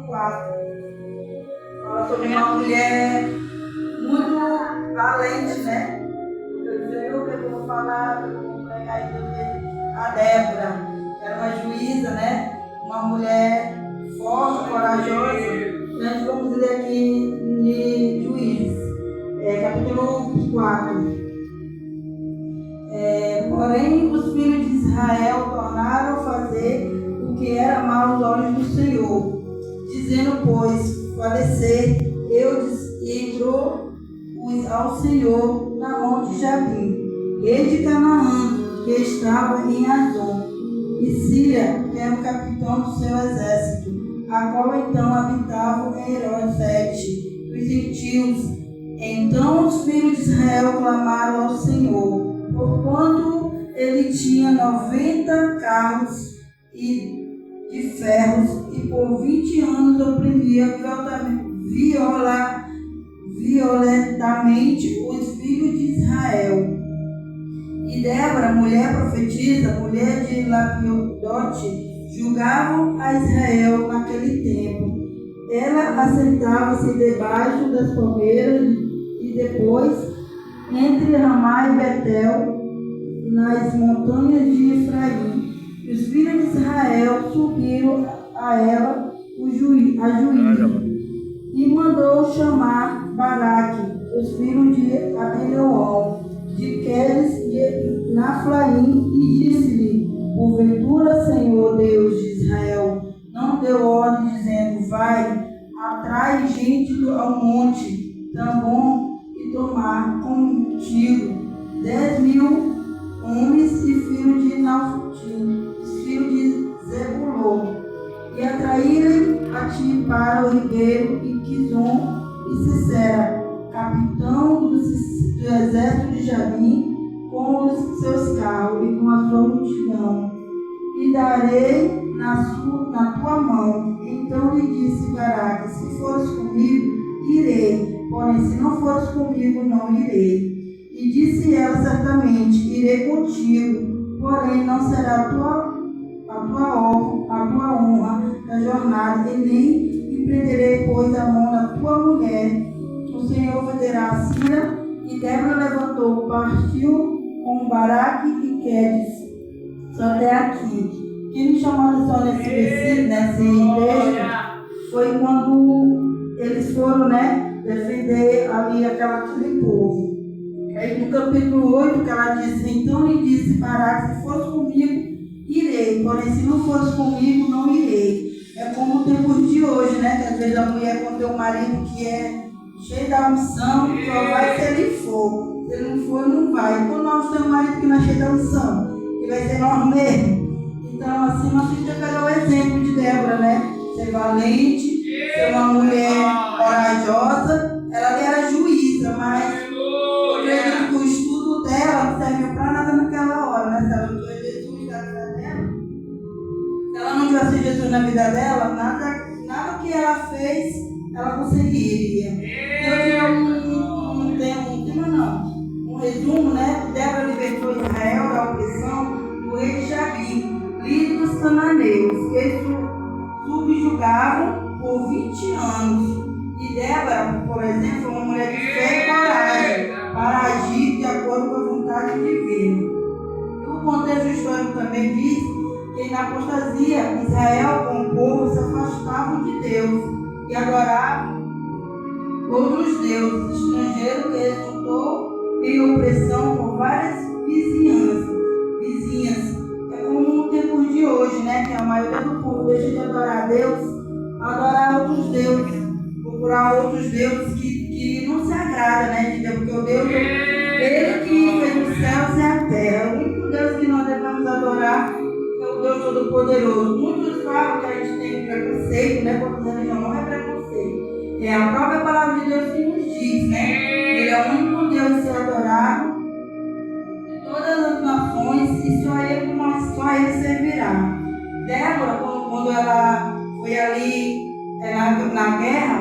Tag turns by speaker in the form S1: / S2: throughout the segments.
S1: 4. Fala sobre uma mulher muito valente, né? Eu disse, eu que vou falar, eu vou pregar a Débora, que era uma juíza, né? Uma mulher forte, corajosa. Nós vamos ler aqui em Juízes, capítulo 4. Porém, os filhos de Israel tornaram a fazer o que era mal aos olhos do Senhor, dizendo, pois, falecer eu, e entrou ao Senhor na mão de Jabim, rei de Canaã, que estava em Azon, e Síria, que era o capitão do seu exército, a qual então habitava em Herosete, os gentios. Então os filhos de Israel clamaram ao Senhor, porquanto ele tinha 90 carros de ferros, e por 20 anos oprimia violentamente os filhos de Israel. E Débora, mulher profetisa, mulher de Lapiodote, julgava a Israel naquele tempo. Ela assentava-se debaixo das palmeiras e depois entre Ramá e Betel, nas montanhas de Efraim. E os filhos de Israel subiram a ela a juízo, e mandou chamar Baraque, os filhos de Abinoam, de Quedes de Naflaim, e disse-lhe, porventura, Senhor Deus de Israel, não deu ordem, dizendo, vai, atrai gente ao monte Tambom, e tomar contigo 10.000 homens e filhos de Nafutim, os filhos de Zebulon, e atraírem a ti para o ribeiro, e Quizon e Sisera, capitão do exército de Jabim, com os seus carros e com a sua multidão, e darei na tua mão. Então lhe disse Baraque, se fores comigo, irei, porém se não fores comigo, não irei. E disse ela, certamente, irei contigo, porém não será a tua honra da jornada, e nem prenderei, pois, a mão da tua mulher. O Senhor venderá a Síria. E Débora levantou, partiu com Baraque e Quedes. Só até aqui. O que me chamou a atenção nesse versículo, nesse texto, foi quando eles foram, né, defender ali aquele povo. Aí no capítulo 8, que ela disse, então lhe disse Baraque, se fores comigo, irei, porém se não fores comigo, não irei. É como o tempo de hoje, né? Que às vezes a mulher, quando tem um marido que é cheio da unção, só vai se ele for. Se ele não for, não vai. Quando nós temos um marido que não é cheio da unção, que vai ser nós mesmos. Então, assim, nós temos que pegar o exemplo de Débora, né? Ser valente, ser uma mulher corajosa. Ela era juíza, mas eu acredito que o estudo dela não serviu para nada naquela hora, né? Se ela não tivesse Jesus na vida dela, se ela não tivesse Jesus na vida dela, nada que ela fez, ela conseguiria. Eu tinha um resumo, né? Débora libertou Israel da opressão do rei de Jabim, líder dos cananeus, que eles subjugavam por 20 anos. E Débora, por exemplo, foi uma mulher de fé e coragem para agir de acordo com a vontade divina. O contexto histórico também diz que na apostasia, Israel com o povo se afastavam de Deus e adoravam outros deuses estrangeiros, que resultou em opressão por várias vizinhas. É como no tempo de hoje, né? Que a maioria do povo deixa de adorar a Deus, adorar outros deuses, procurar outros deuses que não se agradam, né? De Deus, porque o Deus, ele que fez os céus e a terra. O único Deus que nós devemos adorar é o Deus Todo-Poderoso. Muitos falam que a gente tem preconceito, né? Porque religião não é preconceito. É a própria palavra de Deus que nos diz, né? Ele é o único Deus a ser adorado de todas as nações, e só ele servirá. Débora, quando ela foi ali na guerra,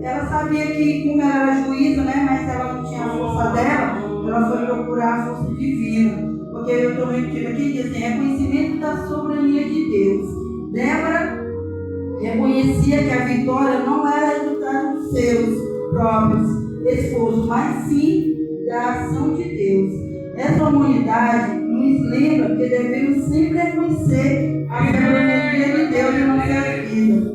S1: ela sabia que, como ela era juíza, né? Mas ela não tinha a força dela, ela foi procurar a força divina. Porque eu estou repetindo aqui, diz assim, reconhecimento da soberania de Deus. Débora Reconhecia que a vitória não era resultado dos seus próprios esforços, mas sim da ação de Deus. Essa humanidade nos lembra que devemos sempre reconhecer a soberania de Deus em nossas vidas.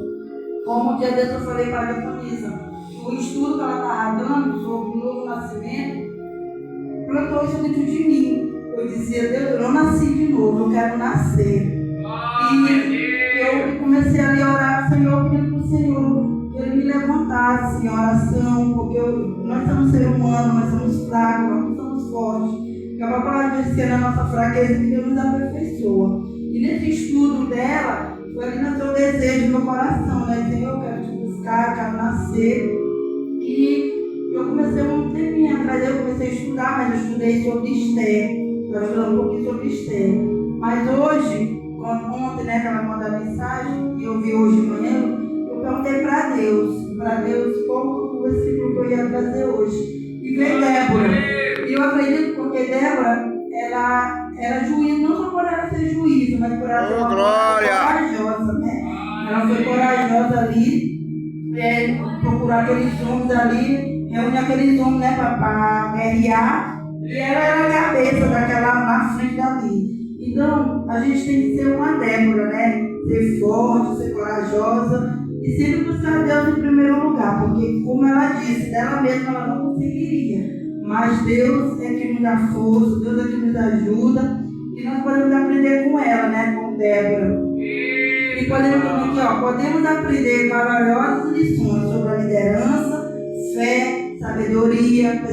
S1: Como um dia desse eu falei para a Defonisa, o estudo que ela estava dando sobre o novo nascimento plantou isso dentro de mim. Eu dizia: Deus, eu não nasci de novo, eu quero nascer. E eu comecei ali a orar, Senhor, pedindo para o Senhor que Ele me levantasse em oração, porque nós somos seres humanos, nós somos fracos, nós não somos fortes. Porque a palavra diz que é na nossa fraqueza que Deus nos aperfeiçoa. E nesse estudo dela, foi ali no seu desejo, no meu coração, né? Senhor, eu quero te buscar, eu quero nascer. E eu comecei um tempinho atrás, eu comecei a estudar, mas eu estudei sobre Esther. Eu estudei um pouquinho sobre Esther. Mas hoje, ontem, né, que ela mandou a mensagem, e eu vi hoje de manhã, eu perguntei para Deus qual o versículo que eu ia trazer hoje. E veio Débora. E eu acredito porque Débora, ela era juíza, não só por ela ser juíza, mas por ela ser uma corajosa, né? Ela foi corajosa ali, procurar aqueles homens ali, reunir aqueles homens, né, para guerrear, e ela era a cabeça daquela na frente dali. Então, a gente tem que ser uma Débora, né? Ser forte, ser corajosa e sempre buscar Deus em primeiro lugar, porque, como ela disse, dela mesma ela não conseguiria. Mas Deus é que nos dá força, Deus é que nos ajuda e nós podemos aprender com ela, né? Com Débora. E podemos aprender maravilhosas lições sobre a liderança, fé, sabedoria,